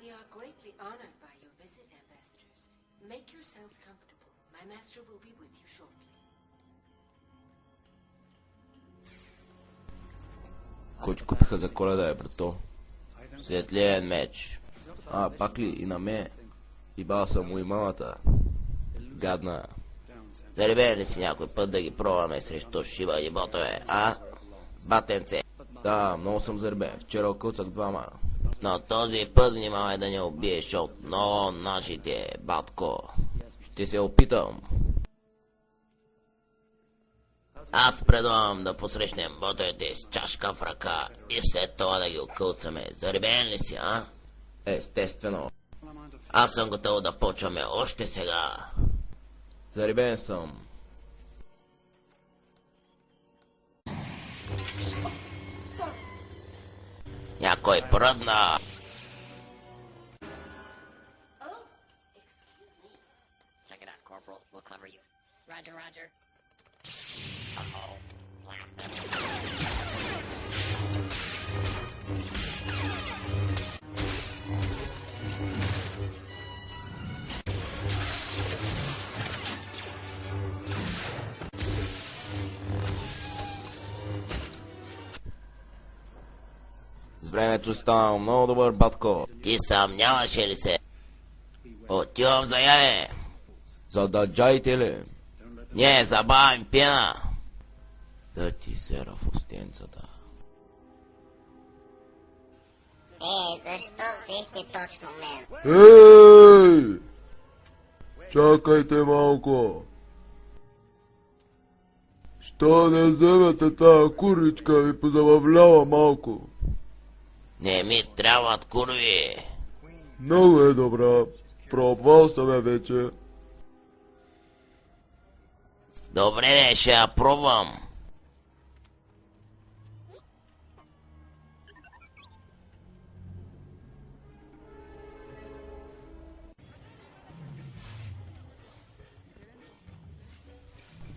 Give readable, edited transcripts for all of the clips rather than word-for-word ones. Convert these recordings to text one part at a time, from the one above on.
We are greatly honored by your visit, ambassadors. Make yourselves comfortable. My master will be with you shortly. Кой ти купиха за Коледа, брато? Светлиен меч. Пак ли и на ме? Ибала съм му и мамата. Гадна. Заребе ли си някой път да ги пробваме срещу шиба и ботове, а? Батенце. Да, много съм заребен. Вчера окълцах двама. Но този път внимавай да не убиеш отново нашите, батко. Ще се опитам. Аз предлагам да посрещнем ботовете с чашка в ръка и след това да ги окълцаме. Заребен ли си, а? Естествено. Аз съм готов да почваме още сега. Заребен съм. Някой пръдна. Check it out, Corporal. We'll cover you. Roger, Roger. Uh-oh. Blast them. С времето стана много добър, батко. Ти съмняваше ли се? Отивам за яде. Зададжайте ли? Не, забавим пина. Да ти сера в устенцата. Защо взехте точно мен? Ей! Чакайте малко. Що не вземете тая куричка и ви позабавлява малко? Не ми трябват курви. Много е добра. Пробвал съм я вече. Добре, ще я пробвам.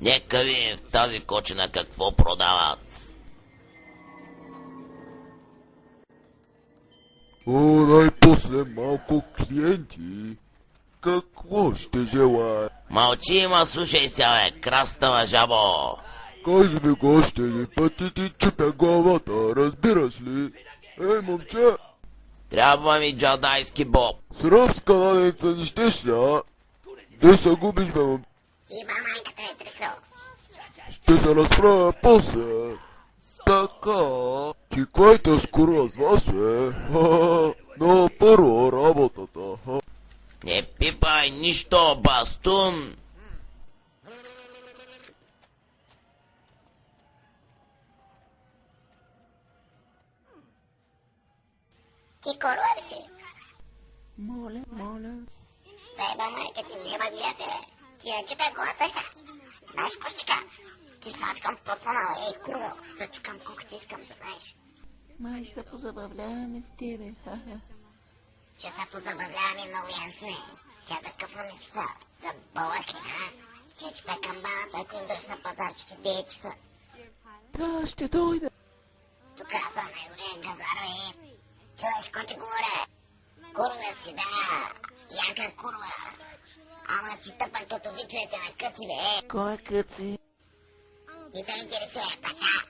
Нека видим в тази кочина какво продават. Най-после малко клиенти. Какво ще желая? Мълчи, има, слушай се, бе, крастава жабо. Кажи ми го още един път и ти чупя главата, разбираш ли? Ей, момче! Трябва ми джадайски боб. Сръбска наденица не щеш ли, а? Де се губиш, бе, момче? Има майката е тресро. Ще се разправя после. Така. Ти кой те скоро с вас, бе? Но първо работата. Не пипай нищо, бастун. Ти корва ли си? Моля. Заеба майка ти, не ма гледате, бе. Ти да чупя главата. Знаеш какво ще кажа? Ти смачкам по-фонала, ей, курва. Ще чукам колкото искам, да знаеш. Май ще се позабавляваме с тебе. Ще се позабавляваме много ясно е. Тя за къпно не са. За бълък е, а? Ще чупя камбаната, ако им дръж на пазарчето 9 часа. Да, ще дойда. Тук са най-голям газар, бе. Чуеш, какво ти говоря? Курва си, да. Яка курва. Ама си тъпа като виковете на къци, бе. Кой е Къци? Не те интересува, пача.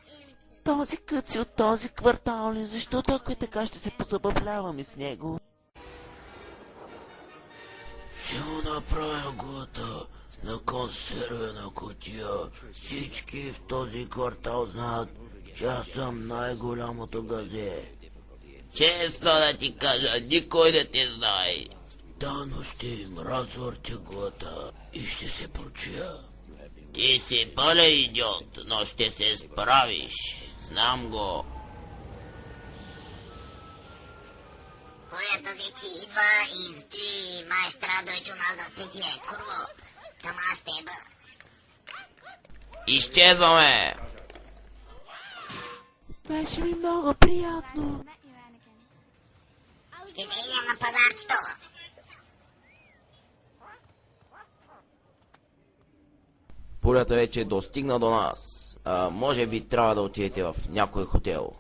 Този Къци от този квартал ли? Защото ако е така, ще се позабавляваме с него. Ще му направя глата на консервена кутия. Всички в този квартал знаят, че аз съм най-голямото газе. Честно да ти кажа, никой не те знае. Да, но ще им развъртя глата и ще се прочия. Ти си пълен идиот, но ще се справиш. Знам го. Хората вече идва и стои. Май ще трябва да дойде у нас да спетие. Курво, там аз ще еба. Изчезваме. Беше ми много приятно. Ще те видя на пазарчето. Пулята вече достигна до нас. Може би трябва да отидете в някой хотел.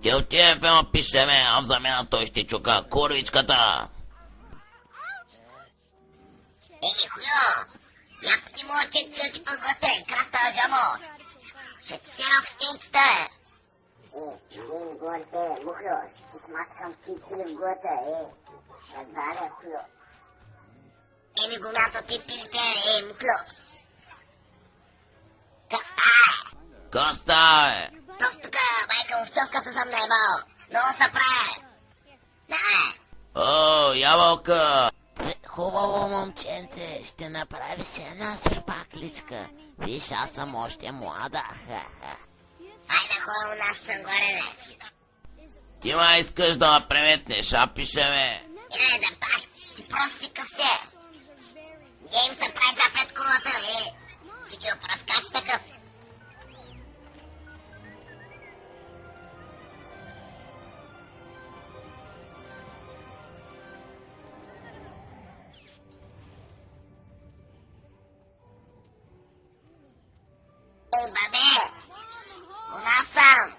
Ще отидем в едно пишлеме, а в замяна той ще чука курвичката. Хуйо! Я понимаю, че ти пъготе, краста жамо. Ще ти сера в стенцата. Им горте, мухло, ще ти смачкам ти в гота, Дале, хуйо. Еми го мято ти пизде, мухло. Коста, Точно така, майка, овчовката съм наебал. Много се прави. О, ябълка. Хубаво, момченце, ще направиш една спакличка. Виж, аз съм още млада. Айде, хора, у нас съм горе, не. Ти ма искаш да ме преметнеш, а пишеме. Да пак, ти просто си къвсе. Гейм се прави запред курлата, ще ги опраскач такъв. Бабе, у нас съм.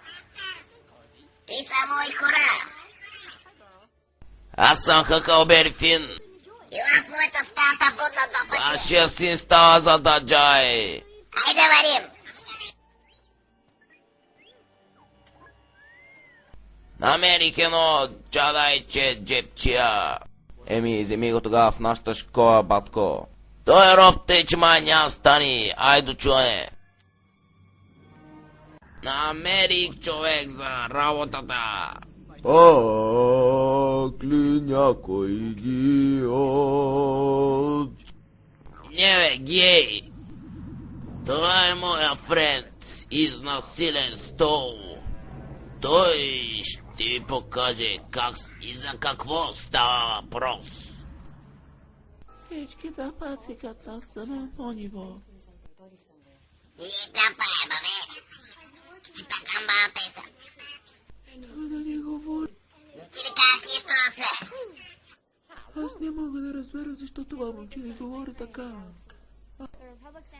Ти са мои хора. Аз съм Хъкълбери Фин. Ела в моята стаята будна два пъти. Вашия син става за даджай. Айде варим. Намерих едно чадайче джепчия. Еми, вземи го тогава в нашата школа, батко. Той роб тъй, че май няма стани. Ай до чуне. Намерих човек за работата. Кли някой идиот. Не бе, гей. Това е моя френд. Изнасилен стол. Той ще ви покаже как и за какво става въпрос. Всички да пацикат на едно ниво. И трапа бабе. Ти пакам бабата. Да не говори. Ти ли как нищо на свет? Аз не мога да разбера защо това момче ми говори така.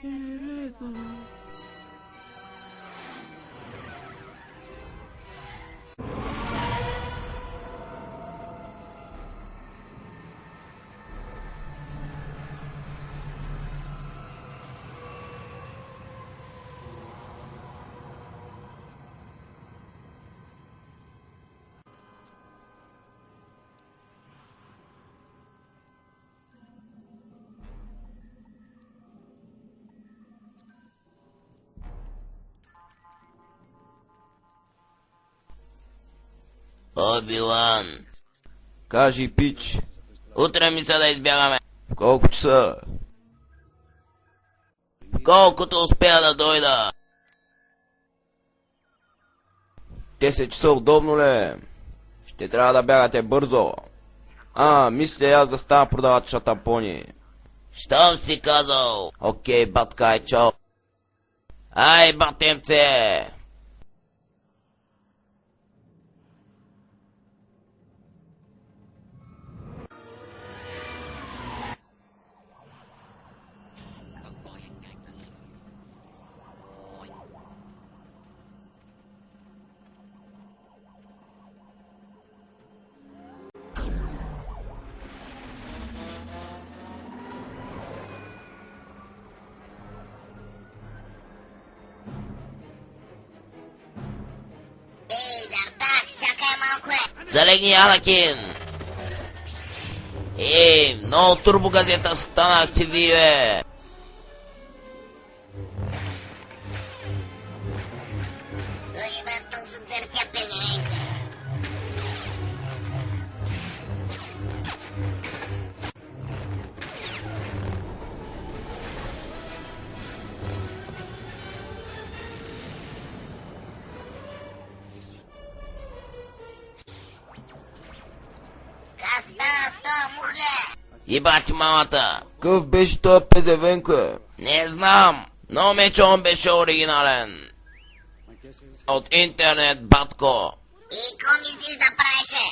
Редно. Оби-Лан. Кажи, пич, Утре ми се да избягаме. в колко часа? Колкото успея да дойда. 10 часа удобно ли? Ще трябва да бягате бързо. Мисля аз да стана продавач на тампони. Щом си казал. Окей, батка, чао. Ай, батемце. Дартак, чакай малко Залегни, Анакин. Много турбогазета станахте вие. Libertul sudzerția pe nimic. Ебать мамата. Какъв беше този пезевенко? Не знам, но мечо он беше оригинален. От интернет, батко. И какво мислиш да правеше?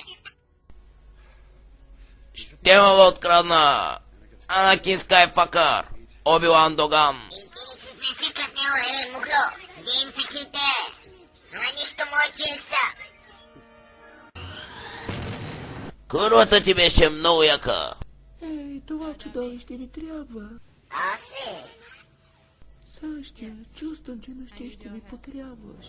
Ще ме го открадна. Анакин Скайфакър. Оби-Лан Доган. И ти не си смеши като него, мухло. Где им се хите? Ама нищо мой човек са. Курвата ти беше много яка. Ей, това чудовище ми трябва. Оси! Същия, чувствам, че на ще ми потрябваш.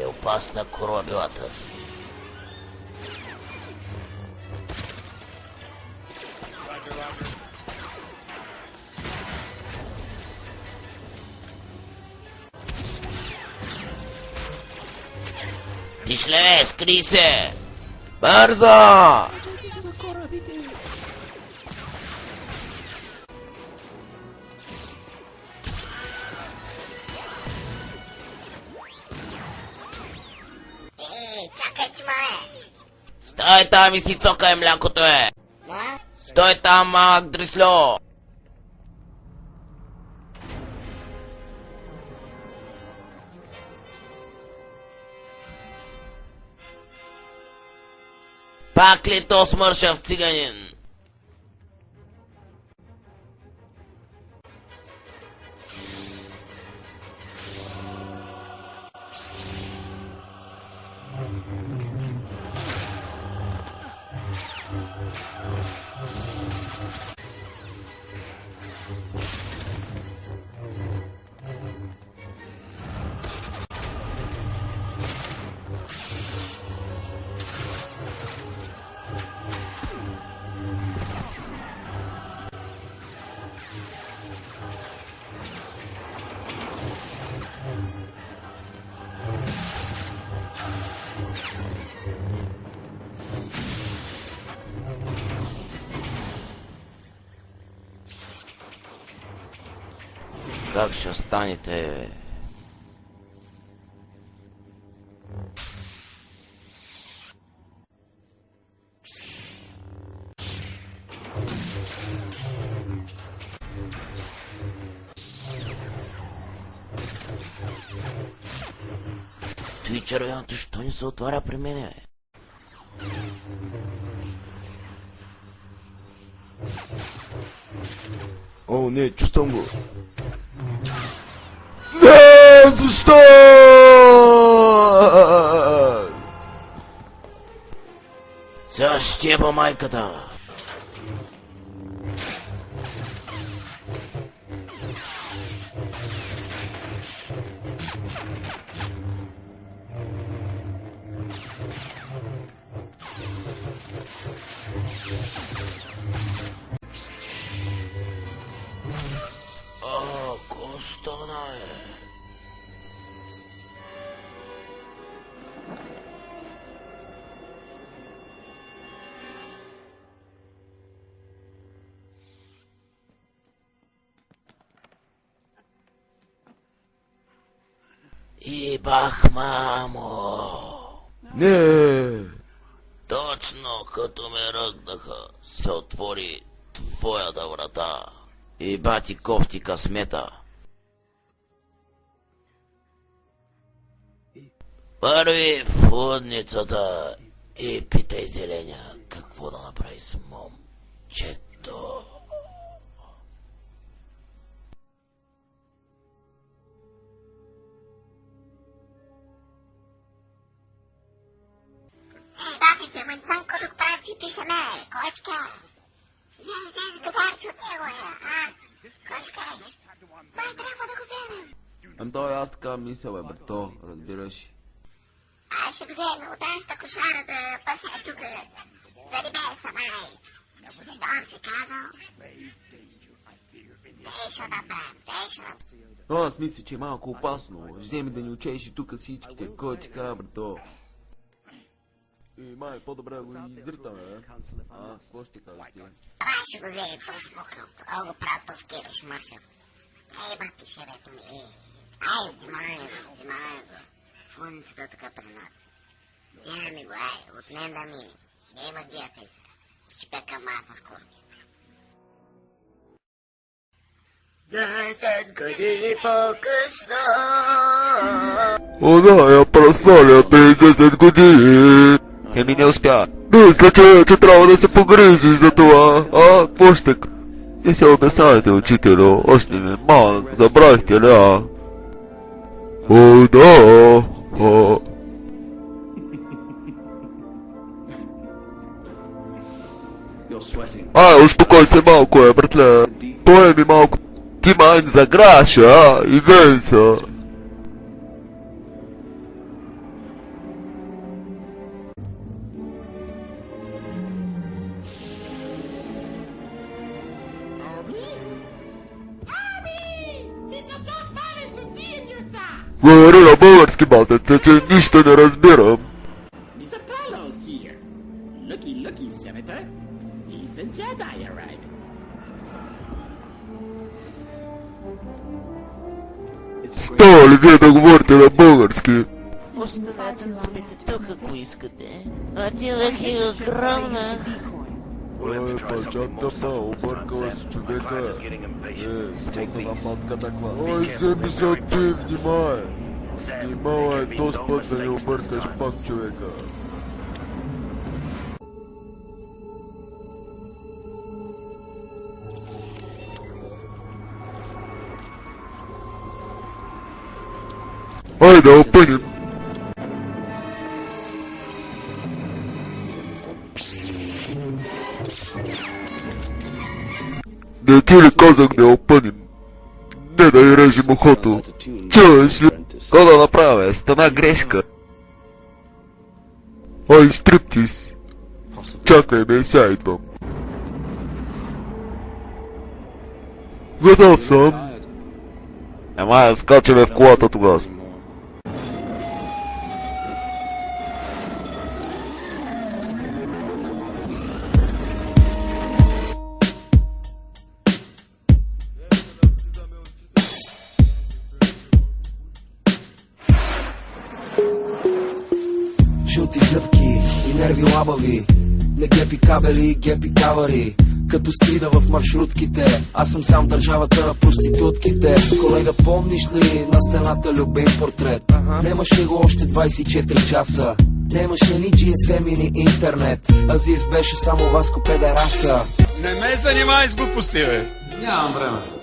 Опасна корова била тази. Пишле, скри се! Бързо! Чакай, че мае! Стой там и си цокай млякото е! Да? Стой там, малък дрисло! Пак ли то смършав циганин? Как ще станете, бе? Той червеното, що не се отваря при мене, бе? О, не, чувствам го. Не, защо? Сега щеба майката. Костана е. И бах, мамо. Не. Точно като ме ръгнаха, се отвори твоята врата. И бати кофти късмета. Първи в лудницата и питай зеленя какво да направи с момчето. Батите, мънцанко да прави ти пише ме, кой ти кара? Вземи гадарче от него а? Кой ще кажеш? Май трябва да го вземем. Ам той аз така мисля, бе, брато, разбираш. Аз ще го взема от тази кошара да пасе тук. За рибеса, май. Щом си казал? Те ще направим, те ще направим. Но аз мисля, че е малко опасно. Вземи да ни учеш и тук всичките. Кой ти казва, брато? И май, по-добре да го изритаме, бе. Какво ще кажеш ти? Това ще го вземе по-смухно. О, го правят по-скираш, мършав. Ей, бати, шебето ми, ай, взимай го. Фунцата така при нас. Вземи го, ай, отнем да ми. Нема гията и сега. Шпека малко скоро. 10 години по-късно. О, да, я проснуля при 10 години. Еми не успя. Мисля, че трябва да се погрижи за това. Какво ще... И се обяснявайте, учителю. Още ми малък. Забравихте ли, О, да. Успокой се малко, братле. Поеми малко. Ти май за граша, и вейса. Говори на български, батъце, че нищо не разбирам. Става ли вие да говорите на български? Оставете да спите тук, ако искате. А ти Лъки е огромна. Бачата объркала с човека. Скота на матка таква. Вземи се от ти, внимай. Внимавай, този път да не объркаш пак човека. Айде, опънем. Не ти ли казах да опънем? Не да й режем ухото. Чуваш ли? Какво да направя? Стана грешка. Ай, стриптиз. Чакай ме, сега идвам. Готов съм. Ама скачаме в колата тогава. Жълти зъбки и нерви лабави, не гепи кабели, гепи кавари. Като стрида в маршрутките, аз съм сам държавата на проститутките. Колега, помниш ли на стената любим портрет? Немаше го още 24 часа. Немаше ни GSM ни интернет. Азис беше само Васко педераса. Не ме занимай с глупости, бе. Нямам време.